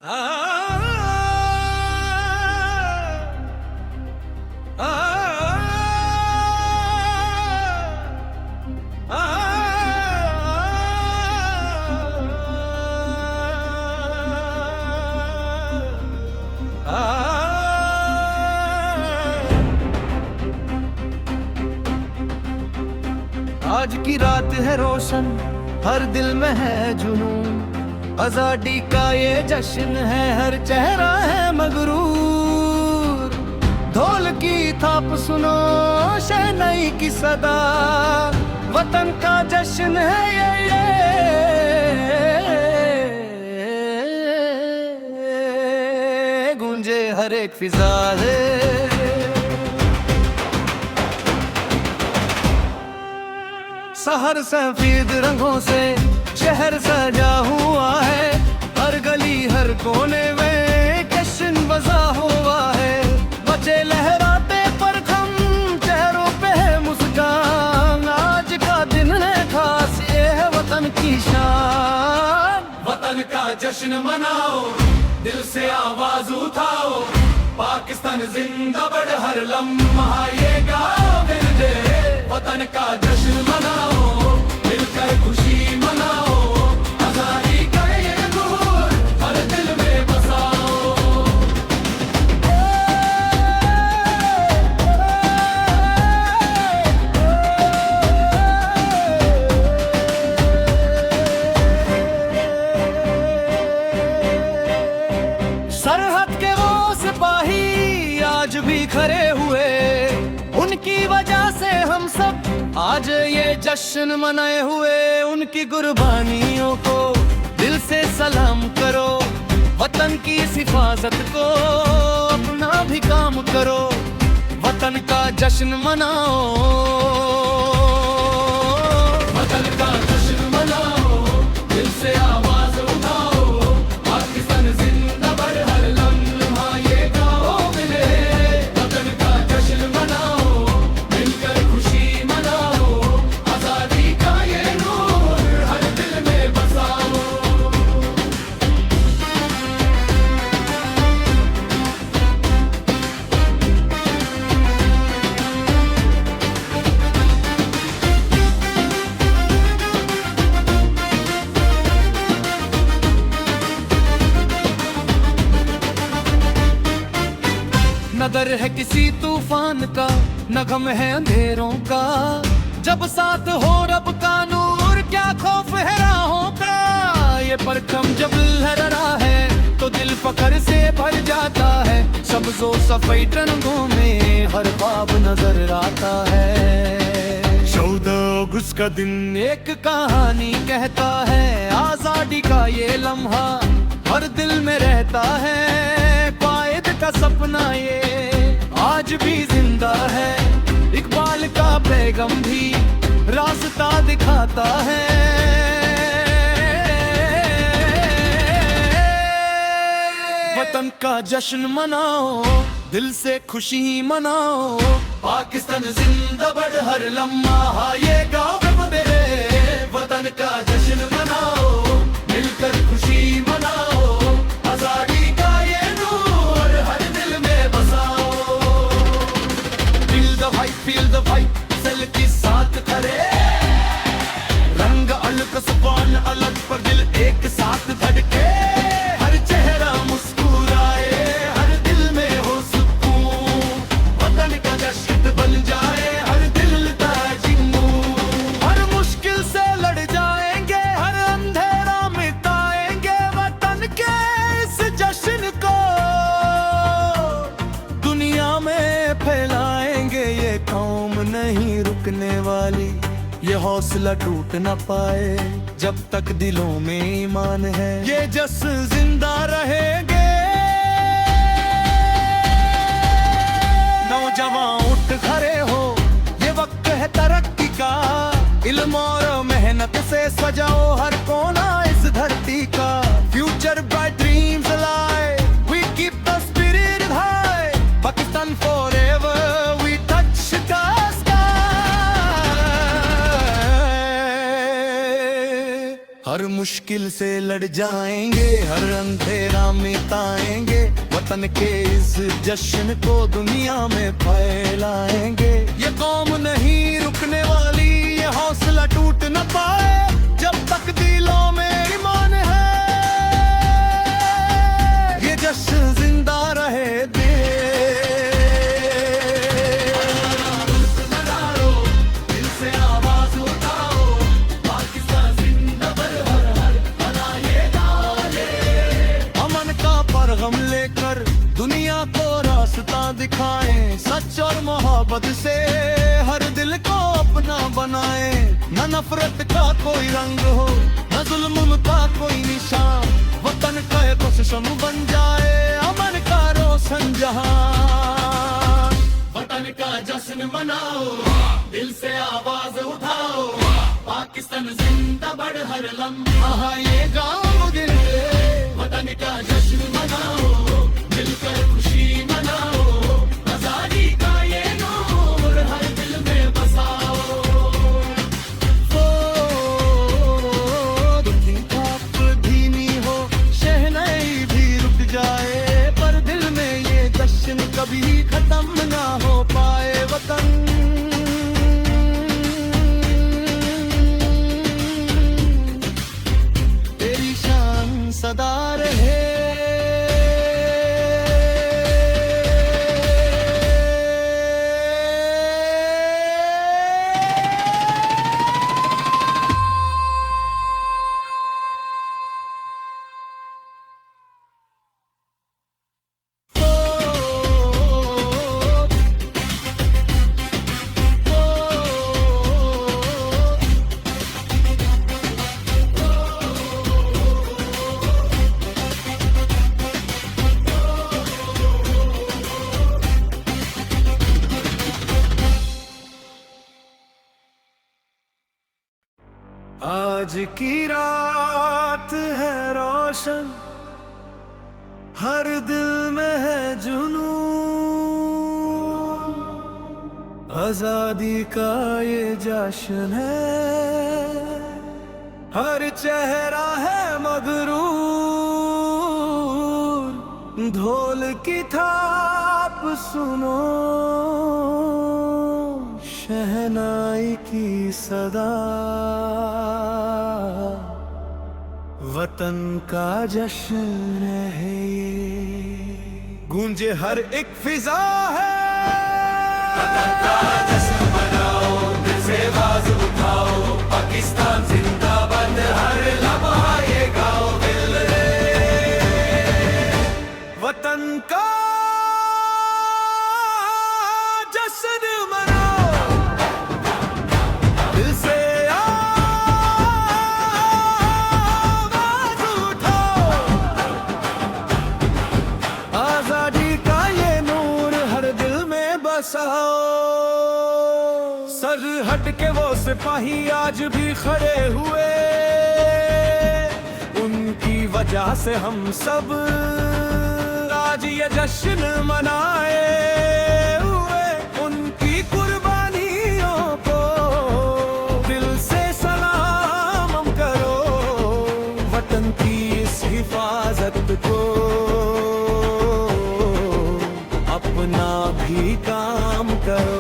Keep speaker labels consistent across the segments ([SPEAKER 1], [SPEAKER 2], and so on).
[SPEAKER 1] आज की रात है रोशन, हर दिल में है जुनून। आजादी का ये जश्न है, हर चेहरा है मगरूर। ढोल की थाप सुनो, शहनाई की सदा, वतन का जश्न है ये गूंजे हर एक फिजा है। शहर सफेद रंगों से शहर सजा हुआ है, हर गली हर कोने में जश्न बजा हुआ है। बच्चे लहराते परचम, चेहरों पे है मुस्कान। आज का दिन है खास, ये है वतन की शान।
[SPEAKER 2] वतन का जश्न मनाओ, दिल से आवाज उठाओ। पाकिस्तान जिंदाबाद, हर लम्हा ये गाओ दिल दे। वतन का जश्न मनाओ, मिलकर खुशी मनाओ। आजादी का ये नूर हर दिल में बसाओ।
[SPEAKER 1] सरहद के वो सिपाही आज भी खड़े हुए, उनकी वजह से हम सब आज ये जश्न मनाए हुए। उनकी कुर्बानियों को दिल से सलाम करो, वतन की हिफाजत को अपना भी काम करो। वतन का जश्न मनाओ,
[SPEAKER 2] वतन का जश्न मनाओ, दिल से आवाज उठाओ। पाकिस्तान जिंदाबाद, हर लम्हा ये गाओ मिले। वतन का जश्न मनाओ, मिलकर खुशी मनाओ। आजादी का ये नूर हर दिल में बसाओ।
[SPEAKER 1] न डर है किसी तूफान का, न गम है अंधेरों का। जब साथ हो रब का नूर, क्या खौफ है राहों का। ये परचम जब लहरा है तो दिल फख्र से भर जाता है। सब्ज़ो सफेद रंगों में हर ख्वाब नजर आता है। 14 अगस्त का दिन एक कहानी कहता है, आजादी का ये लम्हा हर दिल में रहता है। कायद का सपना ये आज भी जिंदा है, इकबाल का पैगम भी रास्ता दिखाता है। वतन का जश्न मनाओ, दिल से खुशी मनाओ।
[SPEAKER 2] पाकिस्तान जिंदाबाद, हर लम्हा ये गाओ मेरे। वतन का जश्न मनाओ, मिलकर खुशी मनाओ। आजादी का ये नूर हर दिल में बसाओ।
[SPEAKER 1] फील द वाइब, सल के साथ खड़े। रंग अलग जुबान अलग पर दिल एक साथ धड़के। हर चेहरा मुस्कुराए, हर दिल में हो सुकून। वतन का जश्न बन जाए, हर दिल ताजिमू। हर मुश्किल से लड़ जाएंगे, हर अंधेरा मिटाएंगे। वतन के इस जश्न को दुनिया में फैलाएंगे। ये कौम नहीं रुकने वाली, ये हौसला टूट न पाए जब तक दिलों में ईमान है। ये जश्न जिंदा रहेंगे। नौजवान उठ खड़े हो, ये वक्त है तरक्की का। इल्म और मेहनत से सजाओ हर कोना इस धरती का। Future bright dreams alive, we keep the spirit high. Pakistan forever, we touch the sky. हर मुश्किल से लड़ जाएंगे, हर अंधेरा मिटाएंगे, वतन के इस जश्न को दुनिया में फैलाएंगे। ये कौम नहीं रुकने वाली, ये हौसला टूट न पाए जब तक दिलों में ईमान है। ये जश्न जिंदा रहे दे। दिल से आवाज उठाओ, पाकिस्तान जिंदाबाद, हर हर मनाए गाले। अमन का पैगाम लेकर दुनिया को रास्ता दिखाएं, सच और मोहब्बत से हर दिल को अपना बनाए। न नफरत का कोई रंग हो, न जुल्म का कोई निशान, वतन का एक कोशिशम बन जाए अमन का रोशन जहां। वतन का जश्न मनाओ, दिल से आवाज उठाओ, पाकिस्तान जिंदाबाद, हर लम्हा ये गाँव दिल। वतन का जश्न मनाओ, मिलकर खुशी मनाओ, आजादी का ये नूर हर दिल में बसाओ। दुखी थाप धीमी हो, शहनाई भी रुक जाए, पर दिल में ये जश्न कभी खत्म ना हो पाए। वतन तेरी शान सदा रहे। आज की रात है रोशन, हर दिल में है जुनून, आजादी का ये जश्न है, हर चेहरा है मगरूर। ढोल की थाप सुनो, शहनाई की सदा, वतन का जश्न है ये, गूंजे हर एक फिजा है। वतन का जश्न मनाओ, दिल से आवाज उठाओ, पाकिस्तान जिंदाबाद, हर लम्हा ये गाओ दिल। वतन का जश्न मनाओ, दिल से सरहद के वो सिपाही आज भी खड़े हुए, उनकी वजह से हम सब आज ये जश्न मनाए हुए। उनकी कुर्बानियों को दिल से सलाम हम करो, वतन की इस हिफाजत को अपना भी काम करो।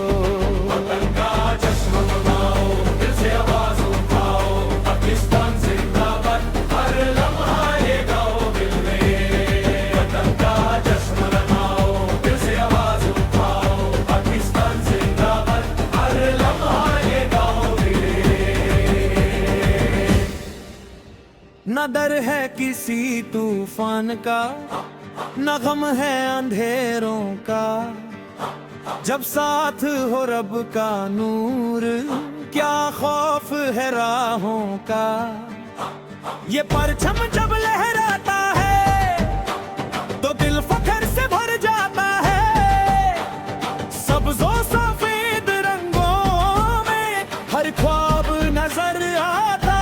[SPEAKER 1] न डर है किसी तूफान का, न गम है अंधेरों का, जब साथ हो रब का नूर, क्या खौफ है राहों का। ये परचम जब लहराता है तो दिल फख्र से भर जाता है, सब्ज़ो सफेद रंगों में हर ख्वाब नजर आता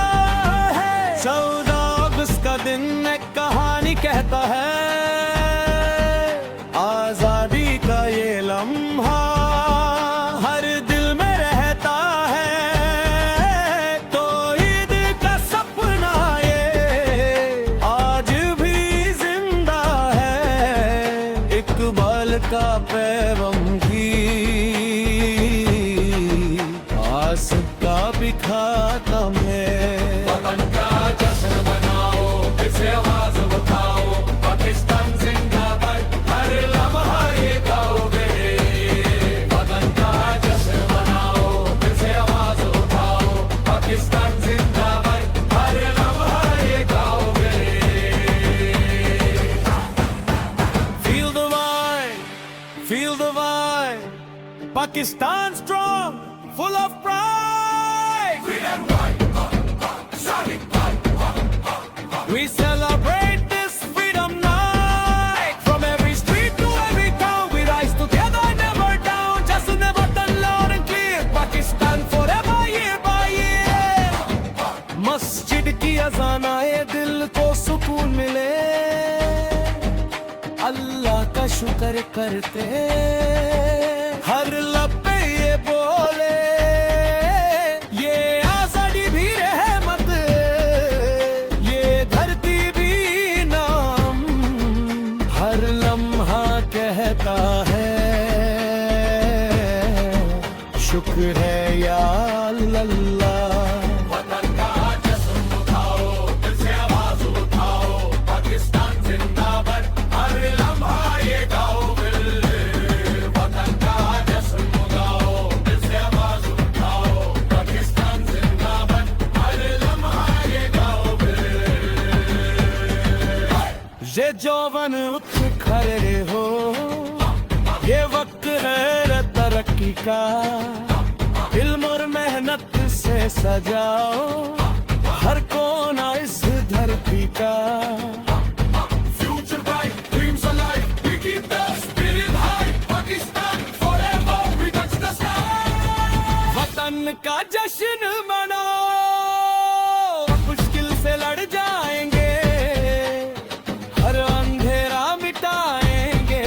[SPEAKER 1] है। 14 अगस्त का दिन एक कहानी कहता है, आजादी का ये लम्हा हर दिल में रहता है। तो ईद का सपना ये आज भी जिंदा का पैगम भी आस का भी खातम है।
[SPEAKER 2] वतन का जश्न मनाओ, फिर से आवाज उठाओ, पाकिस्तान जिंदाबाद, हर लम्हा ये गाओगे। वतन का जश्न मनाओ, फिर से आवाज उठाओ, पाकिस्तान जिंदाबाद, हर लम्हा ये गाओगे।
[SPEAKER 1] Feel the vibe, feel the vibe. Pakistan strong, full of pride.
[SPEAKER 2] Freedom right, solid right.
[SPEAKER 1] We celebrate this freedom night. From every street to every town, we rise together, never down. Just never done loud and clear. Pakistan forever, year by year. मस्जिद की अज़ान आए, दिल को सुकून मिले, अल्लाह का शुक्र करते हर लब पे ये बोले, ये आज़ादी भी रहमत, ये धरती भी नाम, हर लम्हा कहता है शुक्र है या अल्लाह।
[SPEAKER 2] वतन का जश्न उठाओ, फिर से आवाज उठाओ, पाकिस्तान जिंदाबाद, हर लम्हा ये गाओ फिर। वतन का जश्न उठाओ, फिर से आवाज उठाओ, पाकिस्तान जिंदाबाद, हर लम्हा ये गाओ फिर।
[SPEAKER 1] ये जौवन उठ खड़े हो, ये वक्त है तरक्की का, इल्म और मेहनत से सजाओ हर कोना इस धरती का।
[SPEAKER 2] Future bright, dreams alive, we keep the spirit high, Pakistan forever, we touch the sky.
[SPEAKER 1] वतन का जश्न मनाओ, मुश्किल से लड़ जाएंगे, हर अंधेरा मिटाएंगे,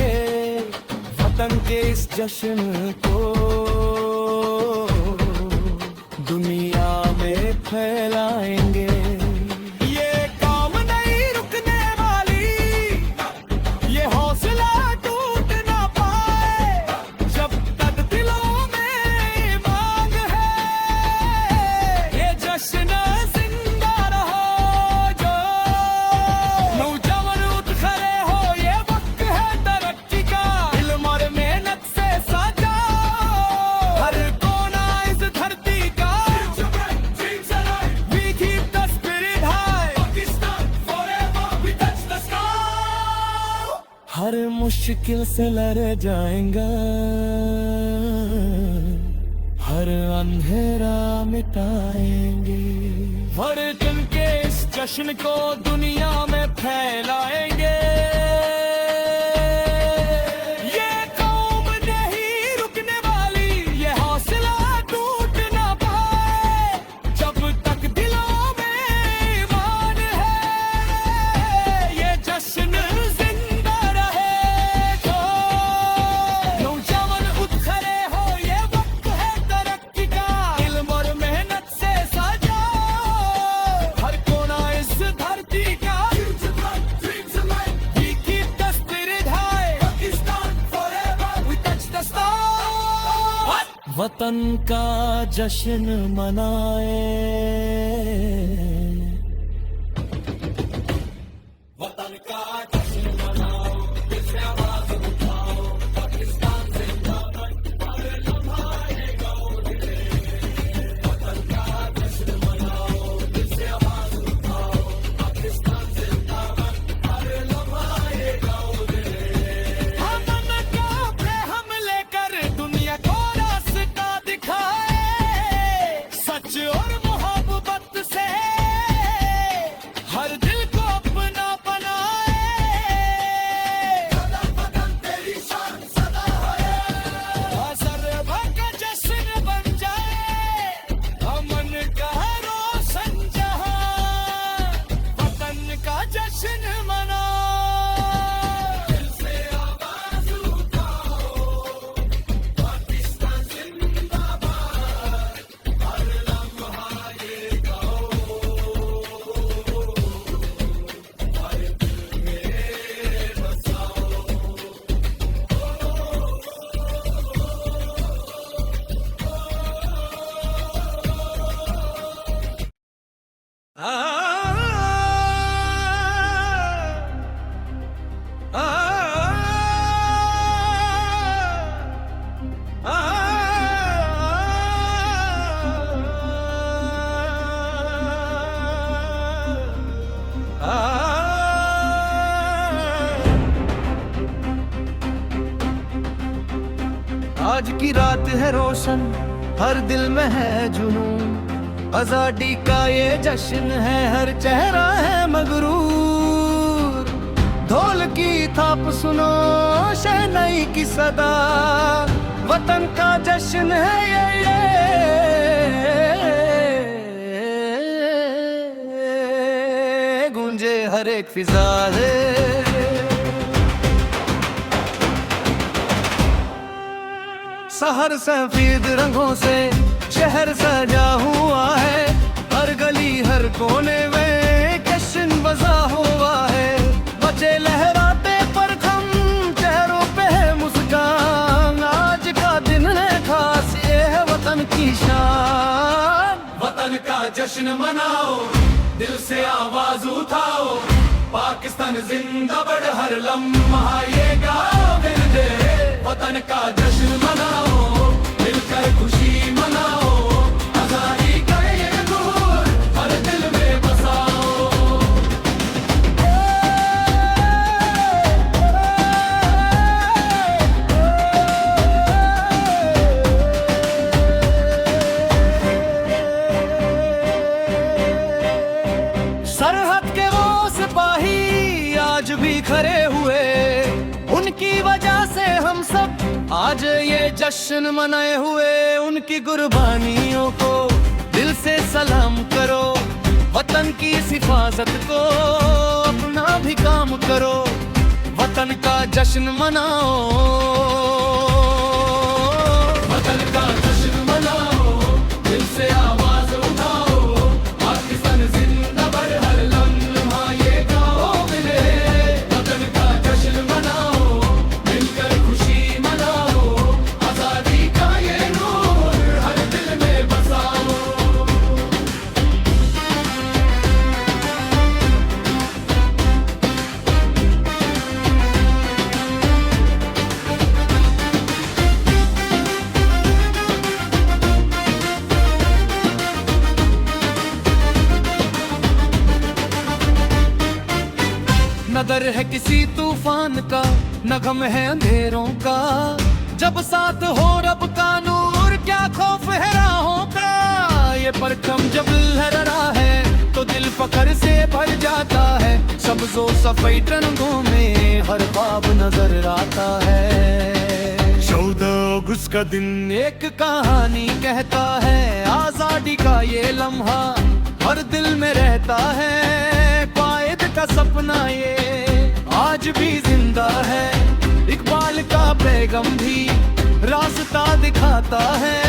[SPEAKER 1] वतन के इस जश्न को दुनिया में फैलाएंगे। ये काम नहीं रुकने वाली, ये हौसला टूट ना पाए, जब तक दिलों में मांग है, ये जश्न जिंदा रहो। जो नौजवान उठ खड़े हो, ये वक्त है तरक्की का, इल्म और मेहनत से सजाओ हर कोना इस धरती का।
[SPEAKER 2] Future bright, dreams alive,
[SPEAKER 1] We keep the spirit high.
[SPEAKER 2] Pakistan forever, we touch the sky.
[SPEAKER 1] हर मुश्किल से लड़ जाएंगे, हर अंधेरा मिटाएंगे, हर दिन के इस जश्न को दुनिया में फैलाएंगे। ये कौम नहीं रुकने वाली, ये हौसला टूट ना पाए, जब तक दिलों में ईमान है, ये जश्न जिंदा रहेगा। नौजवान उठ खड़े हो, ये वक्त है तरक्की का, इल्म और मेहनत से सजाओ हर कोना इस धरती का।
[SPEAKER 2] Future bright, dreams alive,
[SPEAKER 1] We keep the spirit high.
[SPEAKER 2] Pakistan forever,
[SPEAKER 1] We touch the stars. वतन का जश्न मनाए,
[SPEAKER 2] वतन का जश्न मनाओ, फिर से आवाज उठाओ, पाकिस्तान जिंदाबाद, हर लम्हा ये गाओगे। वतन का जश्न मनाओ, फिर से आवाज उठाओ, पाकिस्तान जिंदाबाद, हर लम्हा ये गाओगे।
[SPEAKER 1] हमन का पे हम लेकर दुनिया को रास्ता दिखाए, सच और मोहब्बत से आज की रात है रोशन, हर दिल में है जुनून, आजादी का ये जश्न है, हर चेहरा है मगरूर। ढोल की थाप सुनो, शहनाई की सदा, वतन का जश्न है ये गूंजे हर एक फिजा है। शहर सफेद रंगों से शहर सजा हुआ है, हर गली हर कोने में जश्न बजा हुआ है। बच्चे लहराते परचम, चेहरों पे है मुस्कान, आज का दिन है खास, ये है वतन की शान।
[SPEAKER 2] वतन का जश्न मनाओ, दिल से आवाज उठाओ, पाकिस्तान जिंदाबाद हर लम्हा ये गाओ दिल दे। वतन का जश्न मनाओ, मिलकर खुशी मनाओ, आजादी का ये नूर हर दिल में बसाओ।
[SPEAKER 1] सरहद के वो सिपाही आज भी खड़े हुए, उनकी वजह से हम सब आज ये जश्न मनाए हुए। उनकी कुर्बानियों को दिल से सलाम करो, वतन की इस हिफाजत को अपना भी काम करो, वतन का जश्न मनाओ।
[SPEAKER 2] वतन का जश्न मनाओ, दिल से आवाज उठाओ, पाकिस्तान जिंदाबाद हर लम्हा ये गाओ मिले। वतन का जश्न मनाओ, मिलकर खुशी मनाओ, आजादी का ये नूर हर दिल में बसाओ।
[SPEAKER 1] न डर है किसी तूफान का, न गम है अंधेरों का, जब साथ हो रब का नूर क्या खौफ है राहों का। ये परचम जब लहरा है तो दिल फख्र से भर जाता है, सब्ज़ो सफेद रंगों में हर ख्वाब नजर आता है। 14 अगस्त का दिन एक कहानी कहता है, आजादी का ये लम्हा हर दिल में रहता है। कायद का सपना ये आज भी जिंदा है, इकबाल का पैगम भी रास्ता दिखाता है।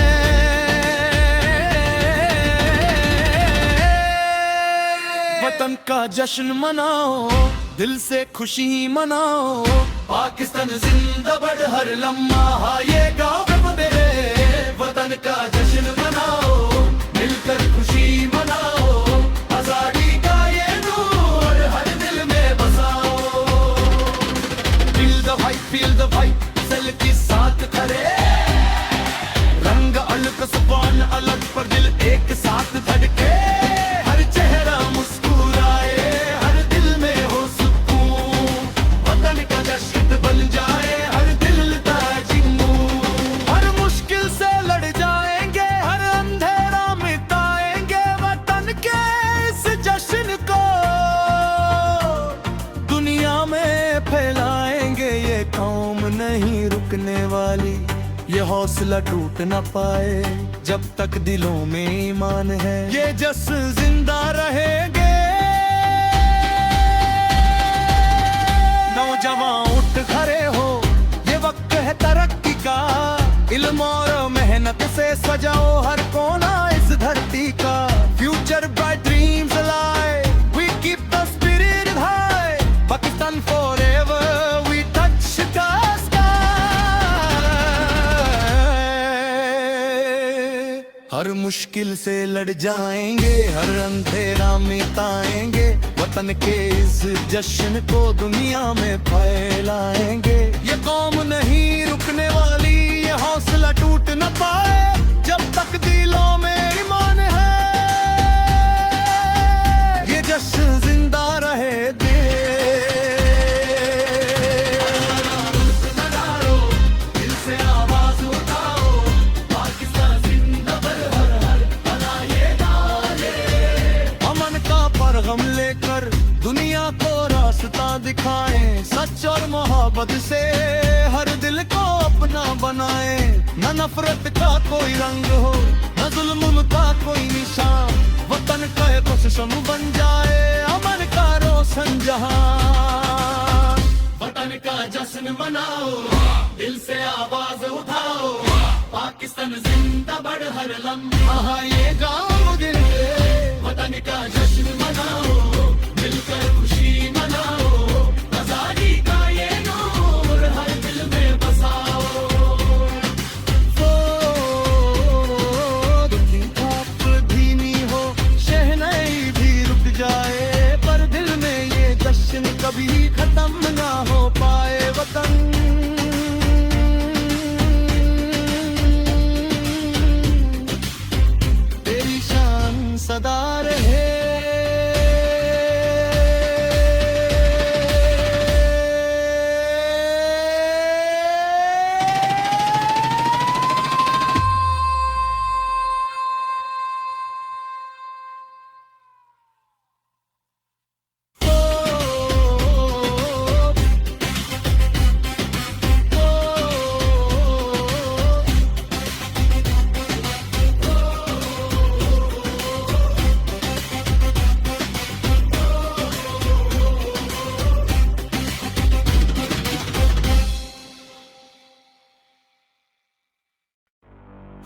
[SPEAKER 1] वतन का जश्न मनाओ, दिल से खुशी मनाओ,
[SPEAKER 2] पाकिस्तान जिंदाबाद हर लम्हा ये गाओ मेरे। वतन का जश्न मनाओ, मिलकर खुशी मनाओ, आजादी का ये नूर हर दिल में बसाओ।
[SPEAKER 1] फील द वाइब सेल के साथ खड़े, रंग अलग जुबान अलग पर दिल एक साथ धड़के।
[SPEAKER 2] हर चेहरा मुस्कुराए, हर दिल में हो सुकून, वतन का जश्न बन जाए हर दिल ताजिमू।
[SPEAKER 1] हर मुश्किल से लड़ जाएंगे, हर अंधेरा मिटाएंगे, वतन के इस जश्न को दुनिया में फैलाएंगे। ये कौम नहीं रुकने वाली, ये हौसला टूट न पाए जब तक दिलों में ईमान है। ये जश्न जिंदा रहेंगे। नौजवान उठ खड़े हो, ये वक्त है तरक्की का, इल्म और मेहनत से सजाओ हर कोना इस धरती का। Future bright dreams alive, we keep the spirit high, Pakistan forever we touch the sky. हर मुश्किल से लड़ जाएंगे, हर अंधेरा मिटाएंगे, वतन के इस जश्न को दुनिया में फैलाएंगे। ये कौम नहीं रुकने वाली, ये हौसला टूट न पाए जब तक दिलों में ईमान है। ये जश्न जिंदा रहे दे।
[SPEAKER 2] दिल से आवाज उठाओ,
[SPEAKER 1] सच और मोहब्बत से हर दिल को अपना बनाए। न नफरत का कोई रंग हो, न जुल्म का कोई निशान, वतन का कोशिशम बन जाए अमन का रोशन जहां।
[SPEAKER 2] वतन का जश्न मनाओ, दिल से आवाज उठाओ, पाकिस्तान जिंदाबाद हर लम्हा ये गाओ दिल से। वतन का जश्न मनाओ, मिलकर खुशी मनाओ, आजादी का ये नूर हर दिल में बसाओ।
[SPEAKER 1] दुखी थाप धीमी हो, शहनाई भी रुक जाए, पर दिल में ये जश्न कभी खत्म ना हो पाए। वतन तेरी शान सदा रहे।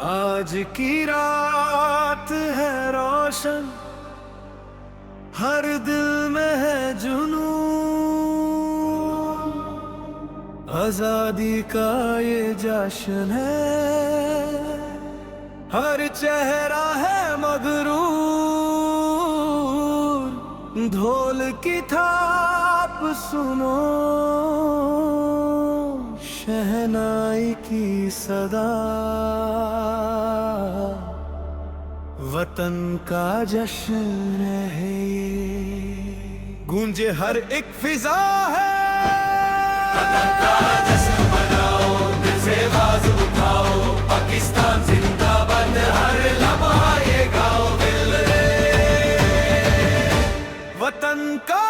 [SPEAKER 1] आज की रात है रोशन, हर दिल में है जुनून, आजादी का ये जश्न है, हर चेहरा है मगरूर। ढोल की थाप सुनो, शहनाई की सदा, वतन का जश्न है ये, गूंजे हर एक फिजा है।
[SPEAKER 2] वतन का जश्न मनाओ, दिल से आवाज उठाओ, पाकिस्तान जिंदाबाद हर लम्हा ये गाओ दिल रे।
[SPEAKER 1] वतन का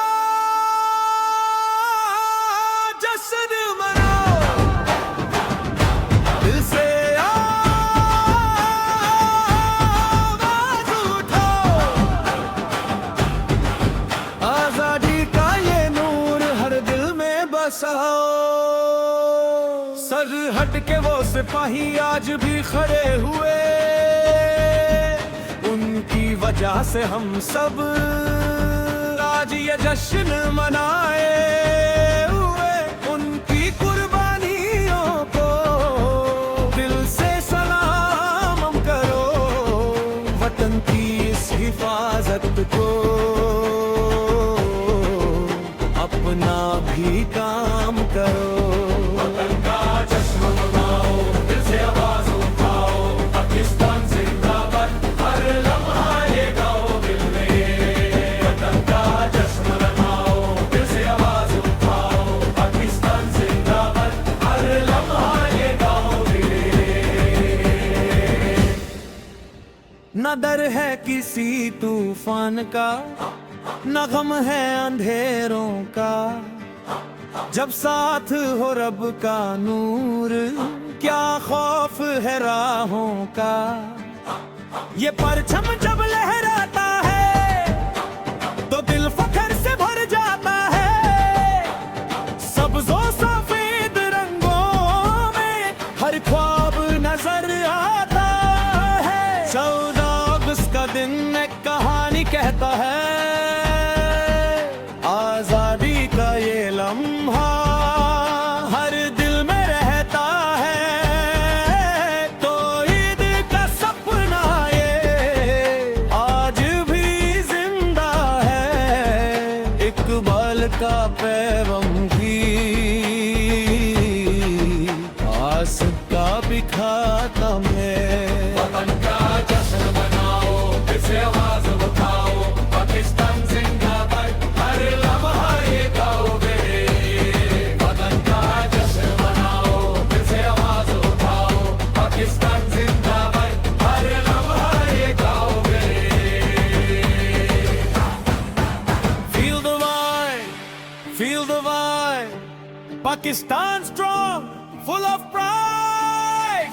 [SPEAKER 1] जश्न मनाओ, दिल से सरहद के वो सिपाही आज भी खड़े हुए, उनकी वजह से हम सब आज ये जश्न मनाए हुए। उनकी कुर्बानियों को दिल से सलाम हम करो, वतन की इस हिफाजत को अपना भी काम करो।
[SPEAKER 2] वतन का जश्न मनाओ, दिल से आवाज उठाओ, पाकिस्तान जिंदाबाद हर लम्हा ये गाओ दिल में। वतन का जश्न मनाओ, दिल से आवाज उठाओ, पाकिस्तान जिंदाबाद हर लम्हा ये गाओ दिल में।
[SPEAKER 1] न डर है किसी तूफान का, न गम है अंधेरों का, जब साथ हो रब का नूर, क्या खौफ है राहों का। ये परचम जब लहराता है तो दिल फख्र से भर जाता है, सब्ज़ो सफेद रंगों में हर ख्वाब नजर आता है। 14 अगस्त का दिन एक कहानी कहता है, आजादी का ये लम्हा हर दिल में रहता है। तो ईद का सपना ये आज भी जिंदा है, इकबाल का पैगम भी आस का भी खातम है।
[SPEAKER 2] वतन का जश्न मनाओ, दिल से आवाज उठाओ, पाकिस्तान जिंदाबाद हर लम्हा ये गाओ रे। वतन का जश्न मनाओ, दिल से आवाज उठाओ, पाकिस्तान जिंदाबाद हर लम्हा ये गाओ रे।
[SPEAKER 1] Feel the vibe, feel the vibe. Pakistan strong, full of pride.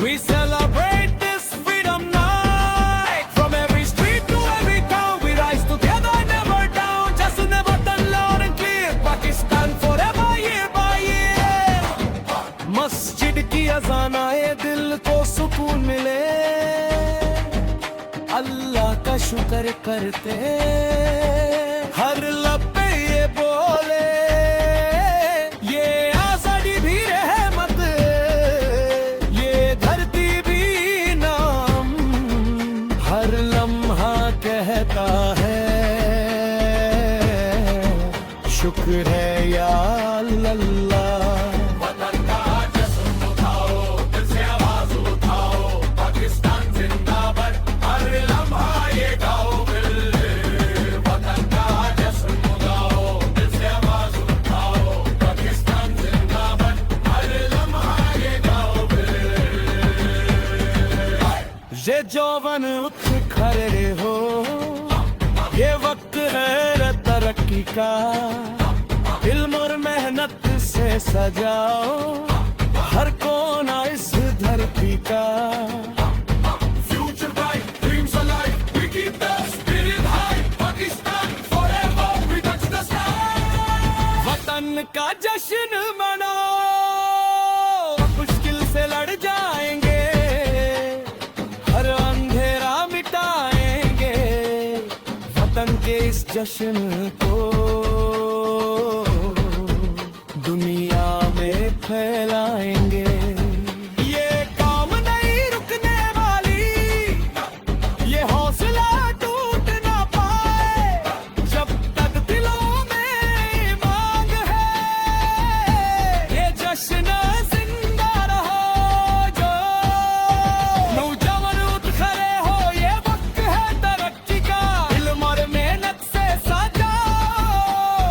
[SPEAKER 1] We celebrate this freedom night. From every street to every town, we rise together, never down. Just never done loud and clear. Pakistan forever, year by year. मस्जिद की अज़ान आए, दिल को सुकून मिले, अल्लाह का शुक्र करते हर लब पे ये बोले, ये आज़ादी भी रहमत, ये धरती भी नाम, हर लम्हा कहता है शुक्र है या अल्लाह। ये जौवन उठ खड़े हो, ये वक्त है तरक्की का, इल्म और मेहनत से सजाओ हर कोना इस धरती का।
[SPEAKER 2] Future bright, dreams alive, we keep the spirit high. Pakistan forever, we touch the sky.
[SPEAKER 1] वतन का जश्न मनाओ, मुश्किल से लड़ जाएंगे, हर अंधेरा मिटाएंगे, वतन के इस जश्न को दुनिया में फैलाएंगे। ये काम नहीं रुकने वाली, ये हौसला टूट ना पाए, जब तक दिलों में मांग है, ये जश्न जिंदा रहो। जो नौजवान उठ खड़े हो, ये वक्त है तरक्की का, इल्म और मेहनत से सजाओ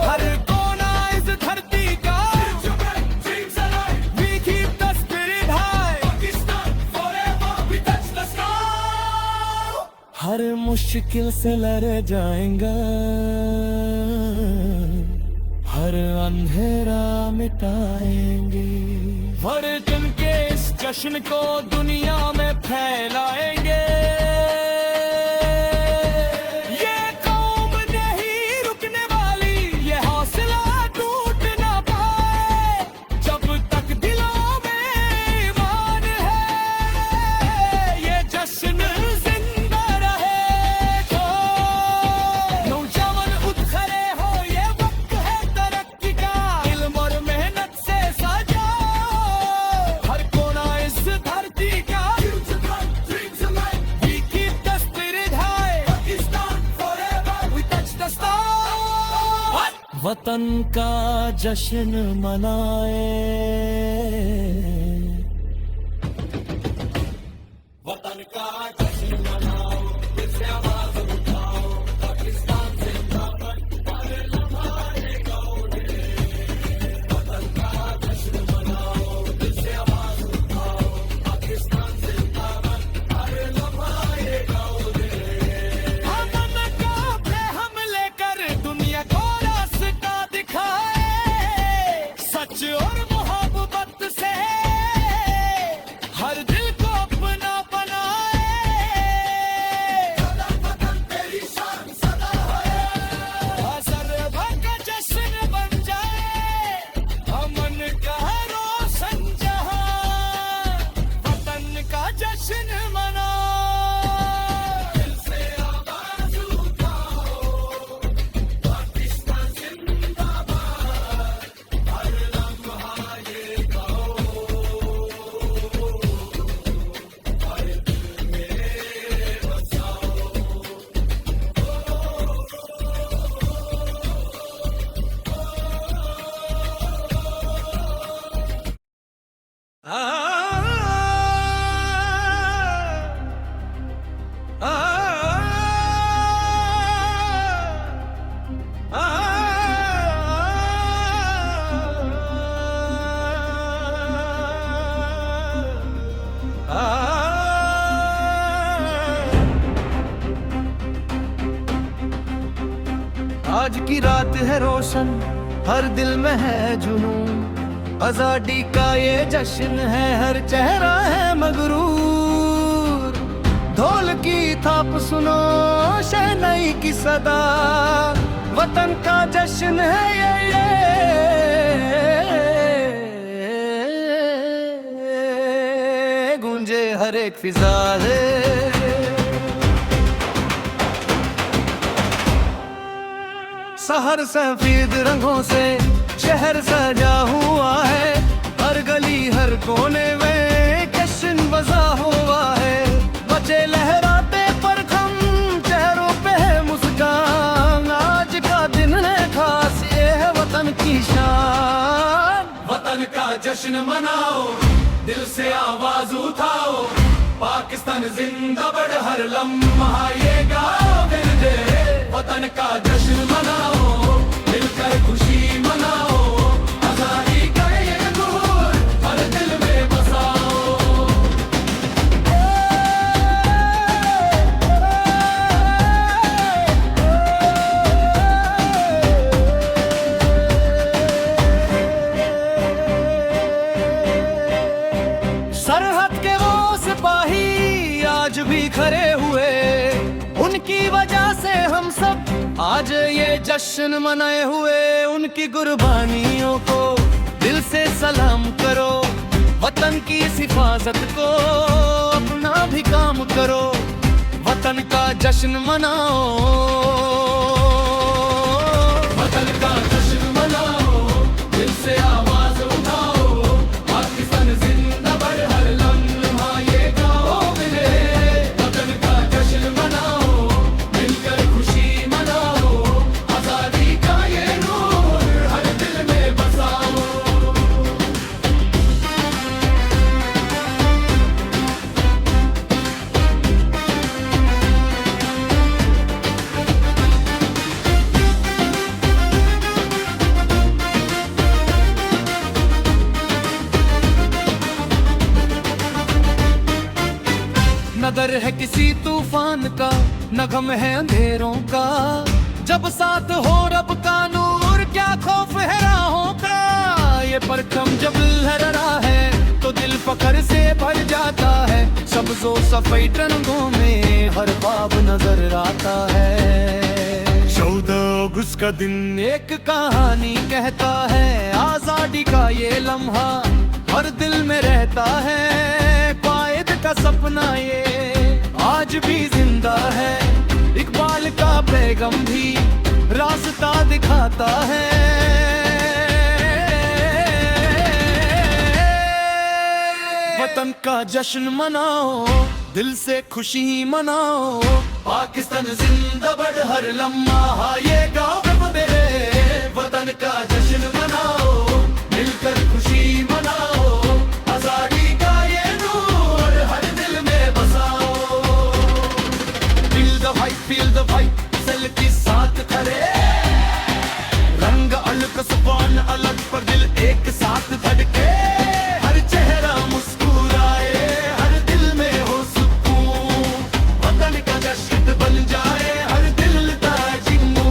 [SPEAKER 1] हर कोना इस धरती का।
[SPEAKER 2] Future bright, dreams alive,
[SPEAKER 1] We keep the spirit high.
[SPEAKER 2] Pakistan forever, we touch the sky.
[SPEAKER 1] हर मुश्किल से लड़ जाएंगे, हर अंधेरा मिटाएंगे, हर दिन के इस जश्न को दुनिया में फैलाएंगे। ये कौम नहीं रुकने वाली, ये हौसला टूट ना पाए, जब तक दिलों में ईमान है, ये जश्न जिंदा रहेगा। नौजवान उठ खड़े हो, ये वक्त है तरक्की का, इल्म और मेहनत से सजाओ हर कोना इस धरती का।
[SPEAKER 2] Future bright, dreams alive,
[SPEAKER 1] We keep the spirit high.
[SPEAKER 2] Pakistan forever,
[SPEAKER 1] We touch the stars. वतन का जश्न मनाए, वतन का जश्न मनाओ, दिल से आवाज उठाओ, पाकिस्तान जिंदाबाद, हर लम्हा ये गाओ रे। वतन का जश्न मनाओ, दिल से आवाज उठाओ, पाकिस्तान जिंदाबाद, हर लम्हा ये गाओ रे। हमन का पे हमले कर दुनिया को रास्ता दिखाए, सच और मोहब्बत से आज की रात है रोशन, हर दिल में है जुनून, आजादी का ये जश्न है, हर चेहरा है मगरूर। ढोल की थाप सुनो, शहनाई की सदा, वतन का जश्न है ये गूंजे हर एक फिजा है। शहर सफेद रंगों से शहर सजा हुआ है, हर गली हर कोने में जश्न बजा हुआ है। बच्चे लहराते परखम, चेहरों पे है मुस्कान, आज का दिन है खास, ये है वतन की शान।
[SPEAKER 2] वतन का जश्न मनाओ, दिल से आवाज उठाओ, पाकिस्तान जिंदाबाद हर लम्हा ये गाओ फिर दे। वतन का जश्न मनाओ, मिलकर खुशी मनाओ, आजादी का ये नूर हर दिल में बसाओ।
[SPEAKER 1] सरहद के वो सिपाही आज भी खड़े हुए, उनकी वजह से हम सब आज ये जश्न मनाए हुए। उनकी कुर्बानियों को दिल से सलाम करो, वतन की इस हिफाजत को अपना भी काम करो, वतन का जश्न मनाओ।
[SPEAKER 2] वतन का जश्न मनाओ, दिल से आवाज उठाओ, पाकिस्तान जिंदाबाद हर लम्हा ये गाओ मिले। वतन का जश्न मनाओ, मिलकर खुशी मनाओ, आजादी का ये नूर हर दिल में बसाओ।
[SPEAKER 1] न डर है किसी तूफान का, न गम है अंधेरों का, जब साथ हो रब का नूर क्या खौफ है राहों का। ये परचम जब लहरा है तो दिल फख्र से भर जाता है, सब्ज़ो सफेद रंगों में हर ख्वाब नजर आता है। 14 अगस्त का दिन एक कहानी कहता है, आजादी का ये लम्हा हर दिल में रहता है। कायद का सपना ये आज भी जिंदा है, इकबाल का पैगम भी रास्ता दिखाता है। वतन का जश्न मनाओ, दिल से खुशी मनाओ,
[SPEAKER 2] पाकिस्तान जिंदाबाद हर लम्हा ये गाओ मेरे। वतन का जश्न मनाओ, मिलकर खुशी मनाओ, आजादी का ये नूर हर दिल में बसाओ।
[SPEAKER 1] फील द वाइब, सल के साथ खड़े, रंग अलग जुबान अलग पर दिल एक साथ धड़के।
[SPEAKER 2] हर चेहरा मुस्कुराए, हर दिल में हो सुकून, वतन का जश्न बन जाए हर दिल ताजिमू।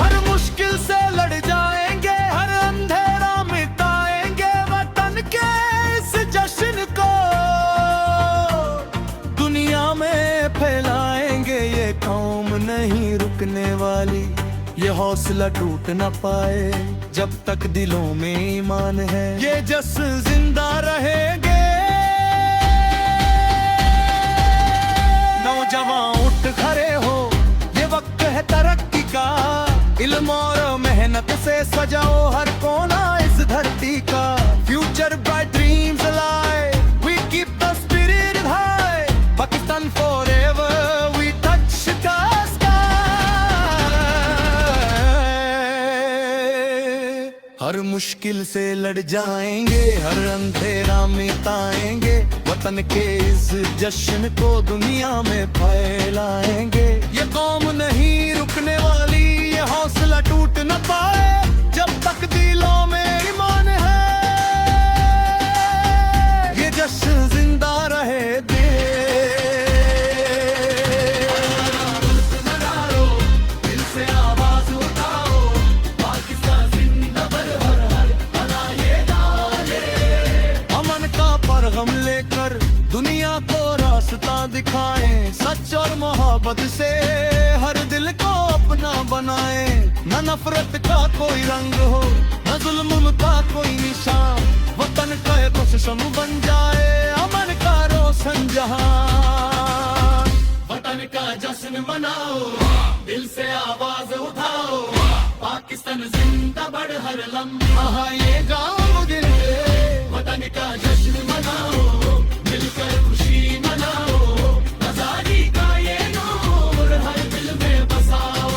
[SPEAKER 1] हर मुश्किल से लड़ जाएंगे, हर अंधेरा मिटाएंगे, वतन के इस जश्न को दुनिया में फैलाएंगे। ये कौम नहीं रुकने वाली, ये हौसला टूट न पाए, जब तक दिलों में ईमान है ये जश्न जिंदा रहेंगे। नौजवान उठ खड़े हो, ये वक्त है तरक्की का, इल्म और मेहनत से सजाओ हर कोना इस धरती का। Future bright dreams alive, we keep the spirit high, Pakistan forever we touch the sky. हर मुश्किल से लड़ जाएंगे, हर अंधेरा मिटाएंगे, वतन के इस जश्न को दुनिया में फैलाएंगे। ये कौम नहीं रुकने वाली, ये हौसला टूट न पाए, जब तक दिलों में ईमान है ये जश्न जिंदा रहे दे।
[SPEAKER 2] मनाओ, दिल से आवाज उठाओ,
[SPEAKER 1] मोहब्बत से हर दिल को अपना बनाए, न नफरत का कोई रंग हो, न जुल्म का कोई निशान। वतन का एक खुशम बन जाए, अमन का रोशन जहां।
[SPEAKER 2] वतन का जश्न मनाओ, दिल से आवाज उठाओ, पाकिस्तान जिंदाबाद हर लम्हा ये गाओ दिल से। वतन का जश्न मनाओ, मिलकर खुशी मनाओ, आजादी का ये नूर हर दिल में बसाओ।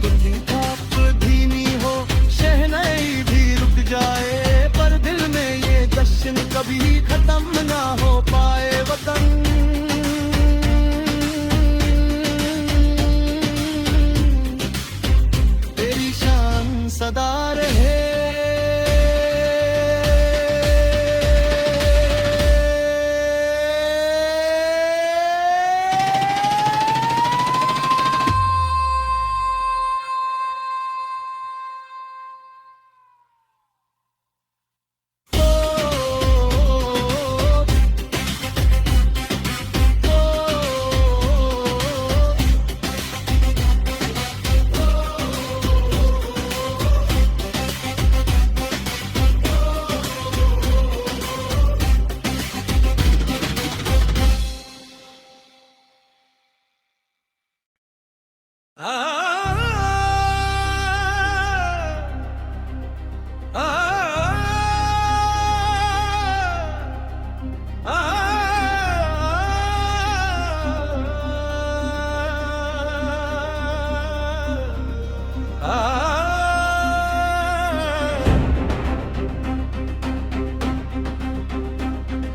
[SPEAKER 1] दुनिया थोप धीमी हो, शहनाई भी रुक जाए, पर दिल में ये जश्न कभी खत्म ना हो पाए। वतन तेरी शान सदा रहे।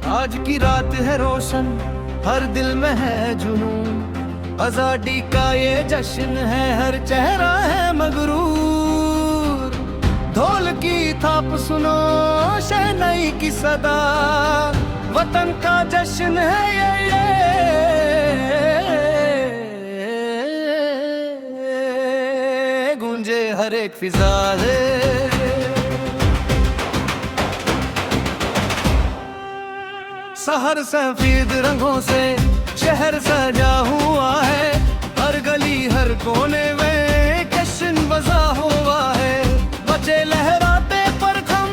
[SPEAKER 1] आज की रात है रोशन, हर दिल में है जुनून, आजादी का ये जश्न है, हर चेहरा है मगरूर। ढोल की थाप सुनो, शहनाई की सदा, वतन का जश्न है ये गूंजे हर एक फिजा है। शहर सफेद रंगों से शहर सजा हुआ है, हर गली हर कोने में जश्न बजा हुआ है। बच्चे लहराते परचम,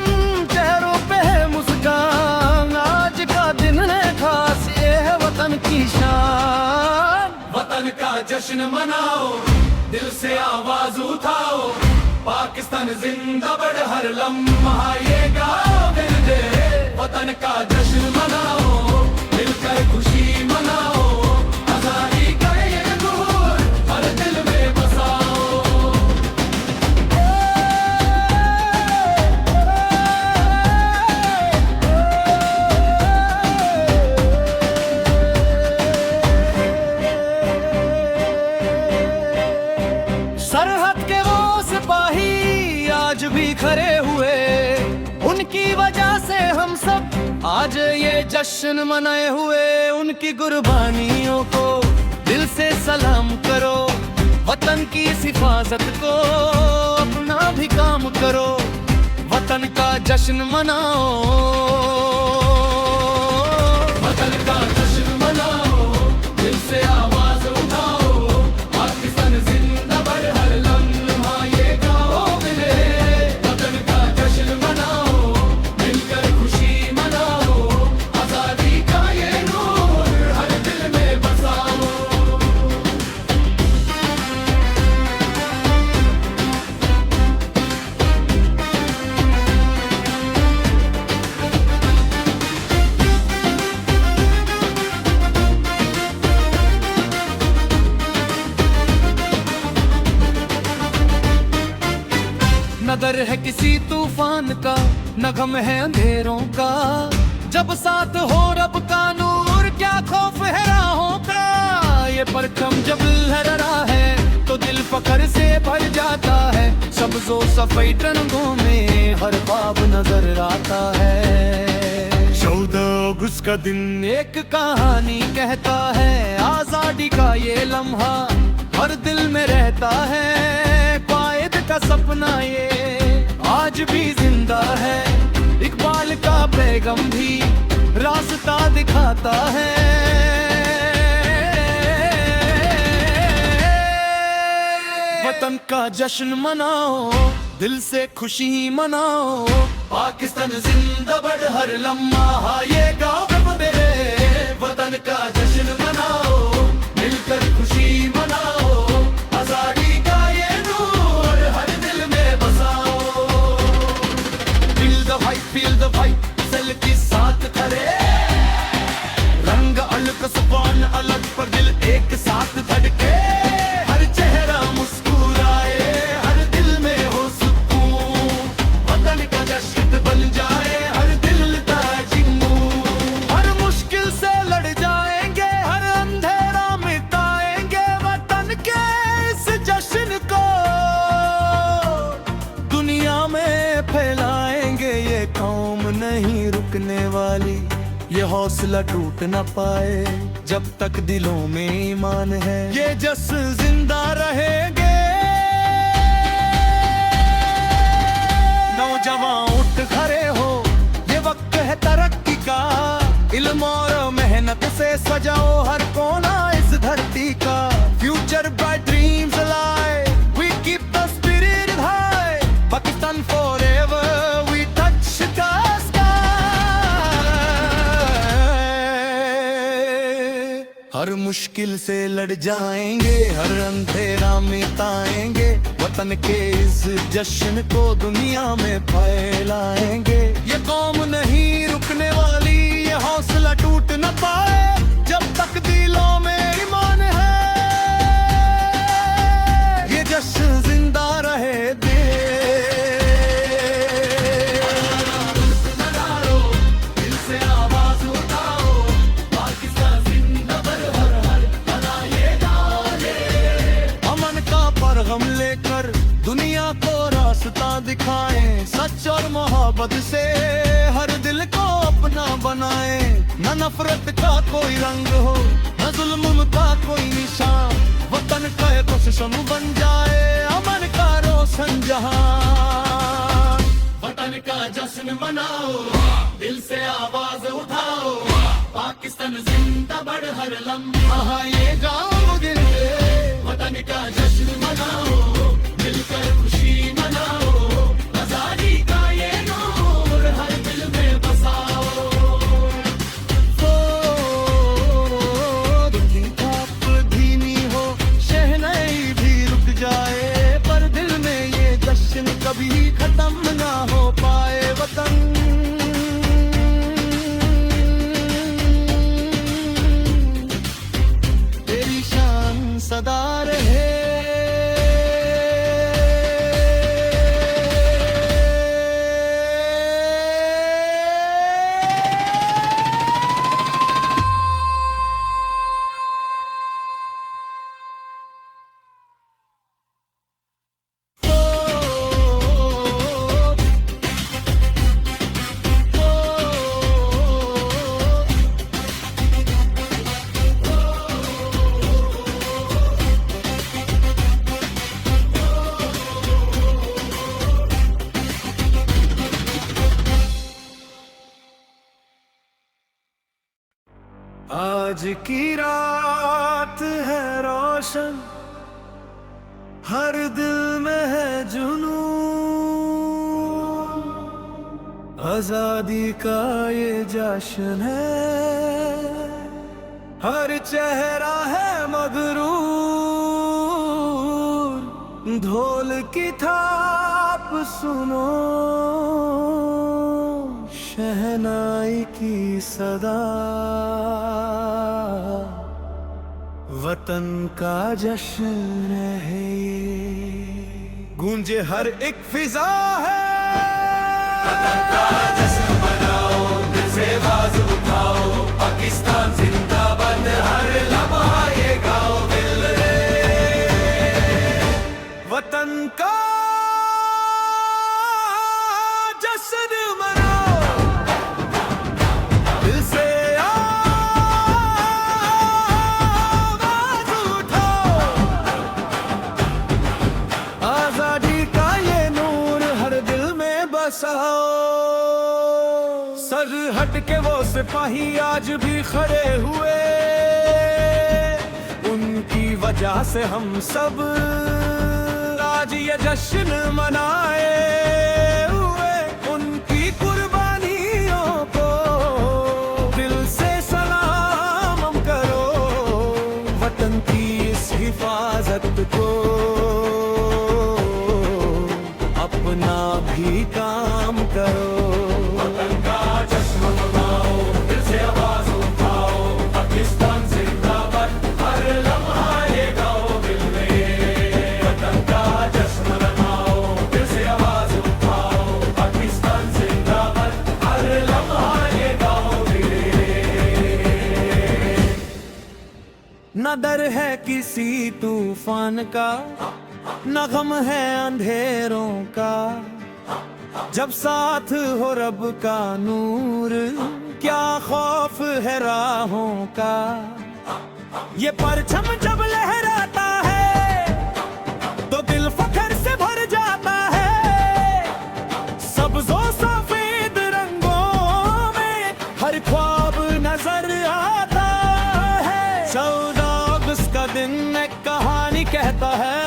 [SPEAKER 1] चेहरों पे है मुस्कान, आज का दिन है खास, ये है वतन की शान।
[SPEAKER 2] वतन का जश्न मनाओ, दिल से आवाज उठाओ, पाकिस्तान जिंदाबाद हर लम्हा ये गाओ दिल दे। वतन का जश्न मनाओ, मिलकर खुशी मनाओ, आजादी का ये नूर हर दिल में बसाओ।
[SPEAKER 1] सरहद के वो सिपाही आज भी खड़े हुए, उनकी वजह से हम सब आज ये जश्न मनाए हुए। उनकी कुर्बानियों को दिल से सलाम करो, वतन की इस हिफाजत को अपना भी काम करो, वतन का जश्न मनाओ।
[SPEAKER 2] वतन का जश्न मनाओ, दिल से आवाज उठाओ, पाकिस्तान जिंदाबाद हर लम्हा ये गाओ मिले। वतन का जश्न मनाओ, मिलकर खुशी मनाओ, आजादी का ये नूर हर दिल में बसाओ।
[SPEAKER 1] न डर है किसी तूफान का, न गम है अंधेरों का, जब साथ हो रब का नूर क्या खौफ है राहों का। ये परचम जब लहरा है तो दिल फख्र से भर जाता है, सब्ज़ो सफेद रंगों में हर ख्वाब नजर आता है। 14 अगस्त का दिन एक कहानी कहता है, आजादी का ये लम्हा हर दिल में रहता है। कायद का सपना ये आज भी जिंदा है, इकबाल का पैगम भी रास्ते रास्ता दिखाता है। वतन का जश्न मनाओ, दिल से खुशी मनाओ, पाकिस्तान जिंदाबाद हर लम्हा ये गाँव मेरे। वतन का जश्न मनाओ, मिलकर खुशी मनाओ, आजादी का ये नूर हर दिल में बसाओ। फील द वाइब सल के साथ खड़े, रंग अलग जुबान अलग पर दिल एक साथ धड़के। हर चेहरा मुस्कुराए, हर दिल में हो सुकून, वतन का जश्न बन जाए हर दिल ताजिमू। हर मुश्किल से लड़ जाएंगे, हर अंधेरा मिटाएंगे, वतन के इस जश्न को दुनिया में फैलाएंगे। ये कौम नहीं रुकने वाली, ये हौसला टूट न पाए जब तक दिलों में ईमान है। ये जश्न जिंदा रहेंगे। नौजवान उठ खड़े हो, ये वक्त है तरक्की का। इल्म और मेहनत से सजाओ हर कोना इस धरती का। Future bright dreams alive, we keep the spirit high, Pakistan forever we touch the sky. हर मुश्किल से लड़ जाएंगे, हर अंधेरा मिटाएंगे, वतन के इस जश्न को दुनिया में फैलाएंगे। ये कौम नहीं रुकने वाली, ये हौसला टूट न पाए जब तक दिलों में ईमान है। ये जश्न जिंदा रहे दे। हम लेकर दुनिया को रास्ता दिखाएं, सच और मोहब्बत से हर दिल को अपना बनाएं। न नफरत का कोई रंग हो, न जुल्म का कोई निशान, वतन का एक कोशिशों बन जाए अमन का रोशन जहां। वतन का जश्न मनाओ, दिल से आवाज उठाओ, पाकिस्तान जिंदाबाद हर लम्हा ये गाँव दिल। वतन का जश्न मनाओ, मिलकर खुशी मनाओ, आजादी का ये नूर हर दिल में बसाओ। धूप धीमी हो, शहनाई भी रुक जाए, पर दिल में ये जश्न कभी खत्म ना हो पाए। वतन तेरी शान सदा रहे। आज की रात है रोशन, हर दिल में है जुनून, आजादी का ये जश्न है, हर चेहरा है मगरूर, ढोल की थाप सुनो, शहनाई की सदा, वतन का जश्न है ये, गूंजे हर एक फिजा है। वतन का जश्न मनाओ, दिल से आवाज उठाओ, पाकिस्तान जिंदाबाद हर लम्हा ये गाओ दिल रे। वतन का जश्न मनाओ, दिल से आवाज उठाओ, आजादी का ये नूर हर दिल में बसाओ। सरहद के वो सिपाही आज भी खड़े हुए, उनकी वजह से हम सब आज ये जश्न मनाए हुए। उनकी कुर्बानियों को दिल से सलाम हम करो, वतन की इस हिफाजत को अपना भी काम करो।
[SPEAKER 2] वतन का जश्न मनाओ, दिल से आवाज उठाओ, पाकिस्तान जिंदाबाद, हर लम्हा ये गाओ दिल में। वतन का जश्न मनाओ, दिल से आवाज उठाओ, पाकिस्तान जिंदाबाद, हर लम्हा ये गाओ दिल में।
[SPEAKER 1] न डर है किसी तूफान का, न गम है अंधेरों का, जब साथ हो रब का नूर, क्या खौफ है राहों का। ये परचम जब लहराता है तो दिल फख्र से भर जाता है। सब्ज़ो सफेद रंगों में हर ख्वाब नजर आता है। 14 अगस्त का दिन एक कहानी कहता है,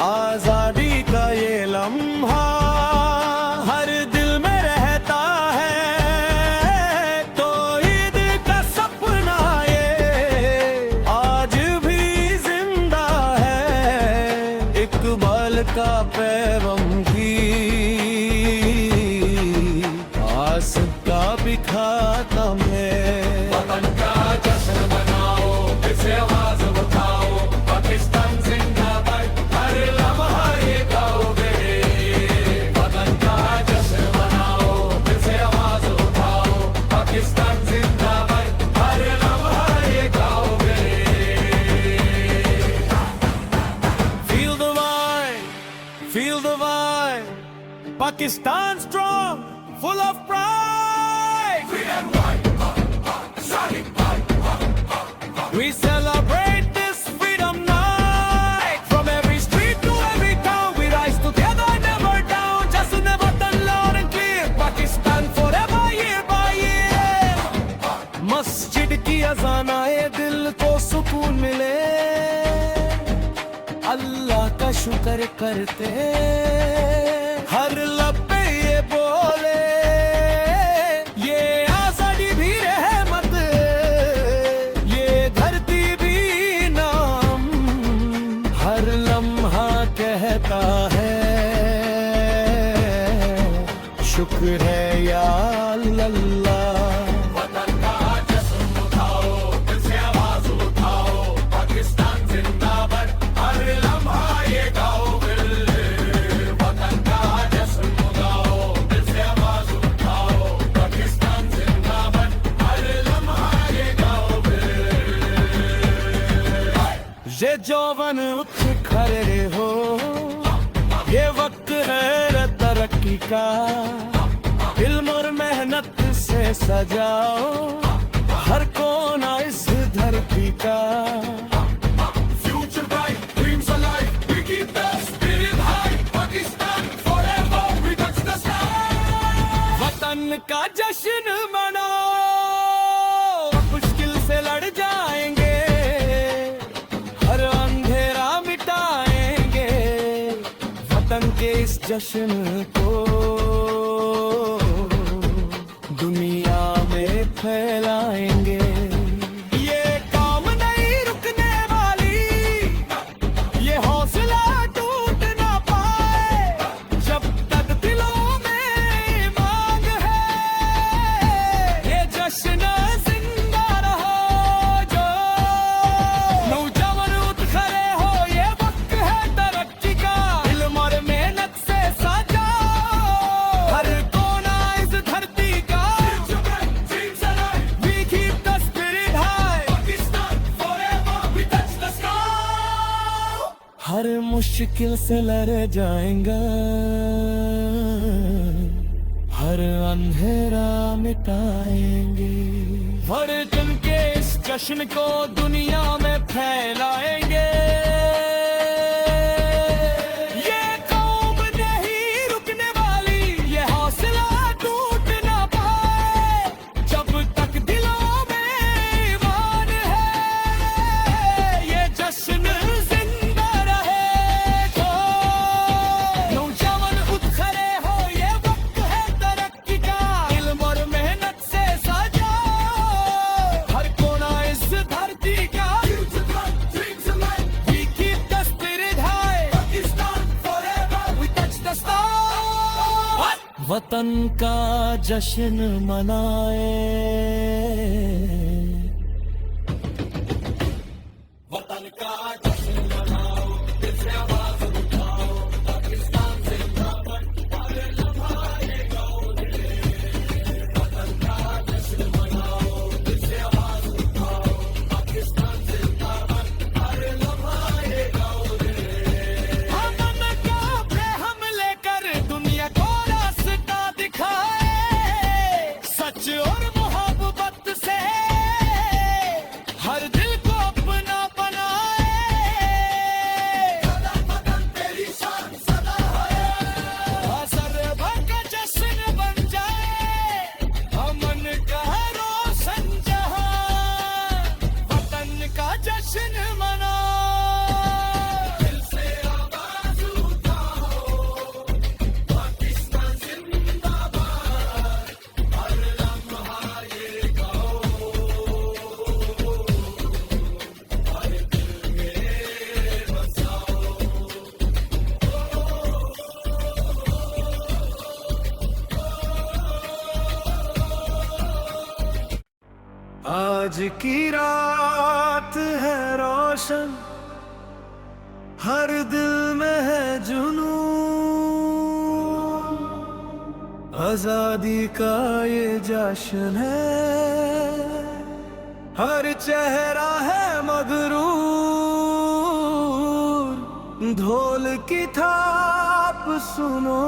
[SPEAKER 1] आजादी का ये लम्हा हर दिल में रहता है। तो ईद का सपना ये आज भी जिंदा है, इकबाल का पैगम की आस का भी खात्म है।
[SPEAKER 2] वतन का जश्न मनाओ, दिल से आवाज उठाओ, पाकिस्तान जिंदाबाद, हर लम्हा ये गाओ बेटे। वतन का जश्न मनाओ, दिल से आवाज उठाओ, पाकिस्तान जिंदाबाद, हर लम्हा ये गाओ बेटे।
[SPEAKER 1] Feel the vibe, feel the vibe. Pakistan strong, full of pride. We celebrate this freedom night. From every street to every town, we rise together, never down. Just never done loud and clear. Pakistan forever, year by year. मस्जिद की अज़ान आए, दिल को सुकून मिले, अल्लाह का शुक्र करते हर लब पे ये बोले, ये आजादी भी रहमत, ये धरती भी नाम, हर लम्हा कहता है शुक्र है या अल्लाह।
[SPEAKER 2] वतन का जश्न उठाओ, दिल से आवाज उठाओ, पाकिस्तान जिंदाबाद, हर लम्हा ये गाओ दिल। वतन का जश्न उठाओ, दिल से आवाज उठाओ, पाकिस्तान जिंदाबाद, हर लम्हा ये गाओ दिल।
[SPEAKER 1] ये जौवन उठ खड़े हो, ये वक्त है तरक्की का, इल्म और मेहनत से सजाओ हर कोना इस धरती का।
[SPEAKER 2] Future bright, dreams alive, we keep the spirit high, Pakistan forever, we touch the sky.
[SPEAKER 1] वतन का जश्न मनाओ, मुश्किल से लड़ जाएंगे, हर अंधेरा मिटाएंगे, वतन के इस जश्न को दुनिया में फैलाएंगे। ये काम नहीं रुकने वाली, ये हौसला टूट ना पाए, जब तक दिलों में मांग है, ये जश्न जिंदा रहो। जो नौजवान उठ खड़े हो, ये वक्त है तरक्की का, इल्म और मेहनत से सजाओ हर कोना इस धरती का।
[SPEAKER 2] Future bright, dreams alive,
[SPEAKER 1] We keep the spirit high.
[SPEAKER 2] Pakistan forever, we touch the sky.
[SPEAKER 1] हर मुश्किल से लड़ जाएंगे, हर अंधेरा मिटाएंगे, वतन के इस जश्न को दुनिया में फैलाएंगे। ये कौम नहीं रुकने वाली, ये हौसला टूट वतन का जश्न मनाए, वतन का जश्न मनाओ, दिल से आवाज उठाओ, पाकिस्तान जिंदाबाद, हर लम्हा ये गाओ रे। वतन का जश्न मनाओ, दिल से आवाज उठाओ, पाकिस्तान जिंदाबाद, हर लम्हा ये गाओ रे। अमन का पे हमले कर दुनिया को रास्ता दिखाए, सच और मोहब्बत से हर दिल को अपना बनाए। सदा वतन तेरी शान सदा है, असर भर का जश्न बन जाए, अमन का रोशन जहां, वतन का जश्न मनाओ, दिल से आवाज उठाओ, पाकिस्तान जिंदाबाद, हर लम्हा ये गाओ, हर दिल में बसाओ। आज की रात है रोशन, हर दिल में है जुनून, आजादी का ये जश्न है, हर चेहरा है मगरूर, ढोल की थाप सुनो,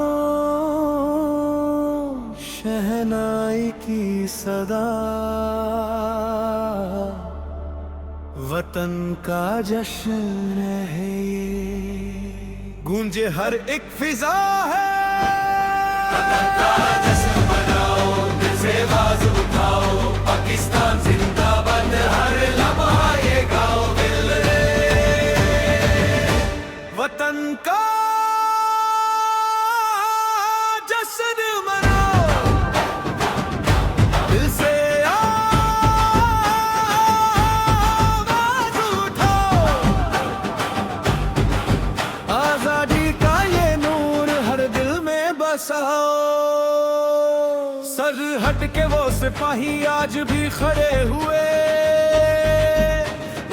[SPEAKER 1] शहनाई की सदा, वतन का जश्न है ये, गूंजे हर एक फिजा है। वतन का जश्न मनाओ, दिल से आवाज उठाओ, पाकिस्तान जिंदाबाद, हर लम्हा ये गाओ दिल रे। वतन का जश्न मनाओ, दिल से आवाज उठाओ, आजादी का ये नूर हर दिल में बसाओ। सर हट के वो सिपाही आज भी खड़े हुए,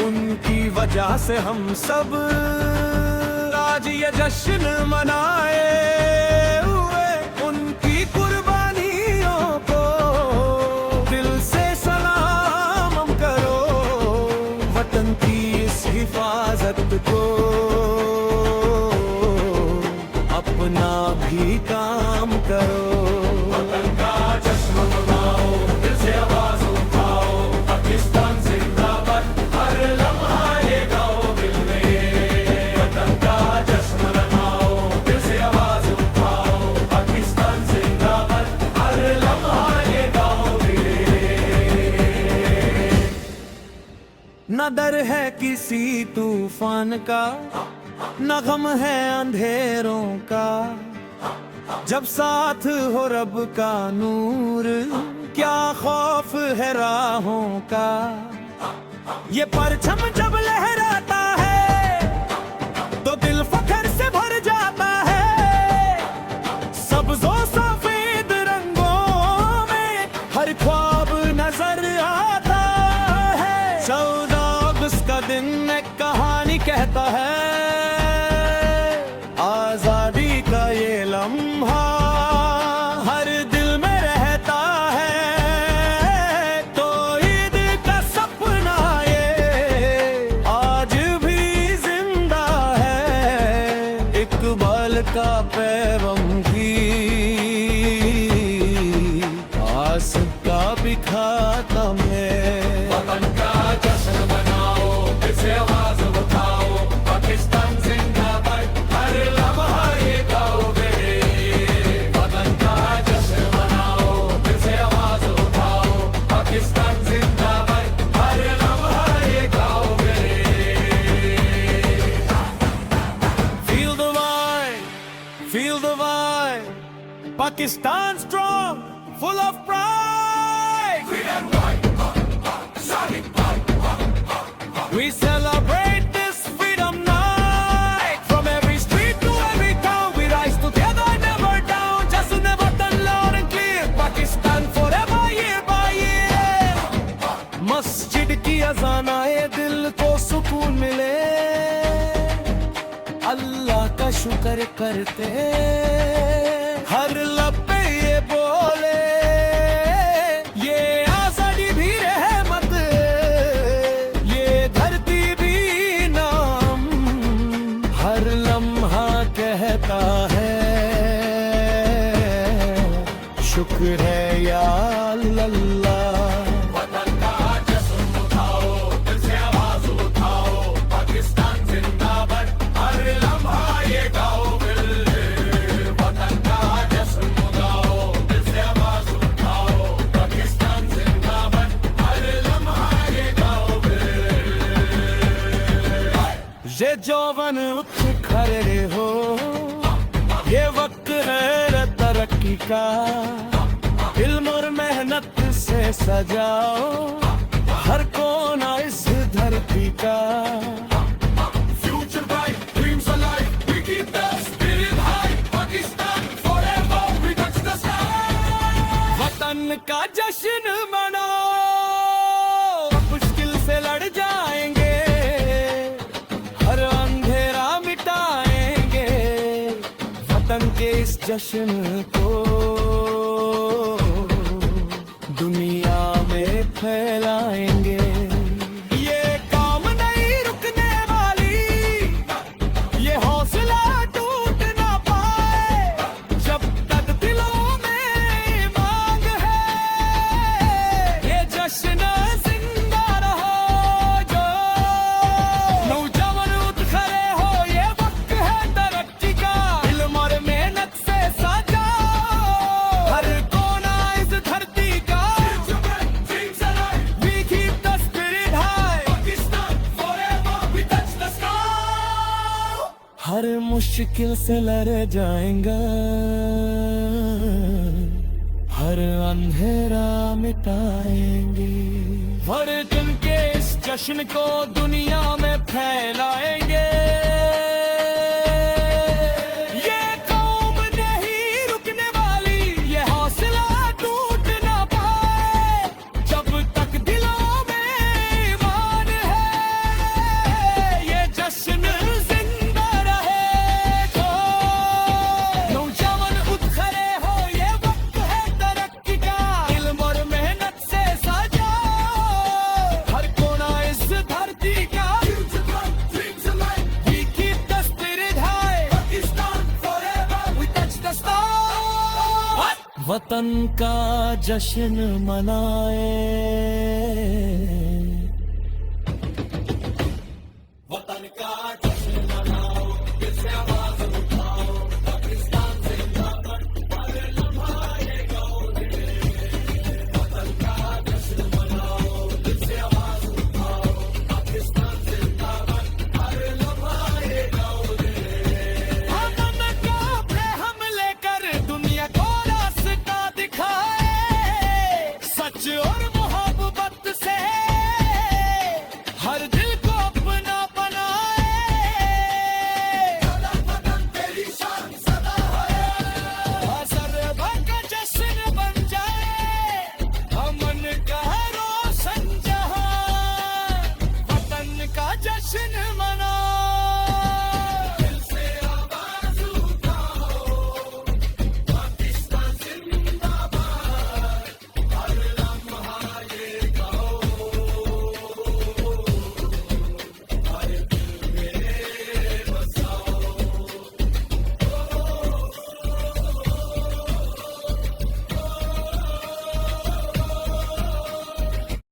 [SPEAKER 1] उनकी वजह से हम सब आज ये जश्न मनाए हुए, उनकी कुर्बानियों को दिल से सलाम हम करो, वतन की इस हिफाजत को अपना भी काम करो। वतन का जश्न मनाओ, दिल से आवाज उठाओ, पाकिस्तान जिंदाबाद, हर लम्हा ये गाओ दिल में। वतन का जश्न मनाओ, दिल से आवाज उठाओ, पाकिस्तान जिंदाबाद, हर लम्हा ये गाओ दिल में। न डर है किसी तूफान का, न गम है अंधेरों का, जब साथ हो रब का नूर, क्या खौफ है राहों का। ये परचम जब लहराता है तो दिल फख्र से भर जाता है, सब्ज़ो सफेद रंगों में हर ख्वाब नजर आता है। 14 अगस्त का दिन एक कहानी कहता है, आजादी का ये लम्हा हर दिल में रहता है, तो ईद का सपना ये आज भी जिंदा है, इकबाल का पैगम की आस का भी खातम है। वतन का जश्न मनाओ, दिल से आवाज उठाओ, पाकिस्तान जिंदाबाद, हर लम्हा ये गाओ रे। वतन का जश्न मनाओ, दिल से आवाज उठाओ, पाकिस्तान जिंदाबाद, हर लम्हा ये गाओ रे। Feel the vibe, feel the vibe, Pakistan strong, full of pride. We celebrate this freedom night. From every street to every town, we rise together, never down. Just in the watan शुक्र करते, हर लब पे ये बोले ये आजादी भी रहमत, ये धरती भी नाम, हर लम्हा कहता है शुक्र है या अल्लाह।
[SPEAKER 2] वतन का जश्न उठाओ, दिल से आवाज उठाओ, पाकिस्तान जिंदाबाद, हर लम्हा ये गाओ बिल। वतन का जश्न उठाओ, दिल से आवाज उठाओ, पाकिस्तान जिंदाबाद, हर लम्हा ये गाओ बिल।
[SPEAKER 1] ये जौवन उठ खड़े हो, ये वक्त है तरक्की का, इल्म और मेहनत से सजाओ हर कोना इस धरती का।
[SPEAKER 2] Future bright, dreams alive, we keep the spirit high, Pakistan forever, we touch the sky।
[SPEAKER 1] वतन का जश्न मनाओ, मुश्किल से लड़ जाएंगे, हर अंधेरा मिटाएंगे, वतन के इस जश्न को दुनिया में फैलाएंगे। ये काम नहीं रुकने वाली, ये हौसला टूट ना पाए, जब तक दिलों में मांग है, ये जश्न जिंदा रहो। जो नौजवान उठ खड़े हो, ये वक्त है तरक्की का, इल्म और मेहनत से सजाओ हर कोना इस धरती का।
[SPEAKER 2] Future bright, dreams alive,
[SPEAKER 1] We keep the spirit high,
[SPEAKER 2] Pakistan forever, we touch the sky।
[SPEAKER 1] हर मुश्किल से लड़ जाएंगे, हर अंधेरा मिटाएंगे, हर दिन के इस जश्न को दुनिया में फैलाएंगे। ये कौम नहीं रुकने वाली, ये हौसला टूट ना पाए, जब तक दिलों में ईमान है, ये जश्न जिंदा रहेगा। नौजवान उठ खड़े हो, ये वक्त है तरक्की का, इल्म और मेहनत से सजाओ हर कोना इस धरती का।
[SPEAKER 2] Future bright, dreams alive,
[SPEAKER 1] We keep the spirit high,
[SPEAKER 2] Pakistan forever,
[SPEAKER 1] we touch the stars। वतन का जश्न मनाए,
[SPEAKER 2] वतन का जश्न मनाओ, दिल से आवाज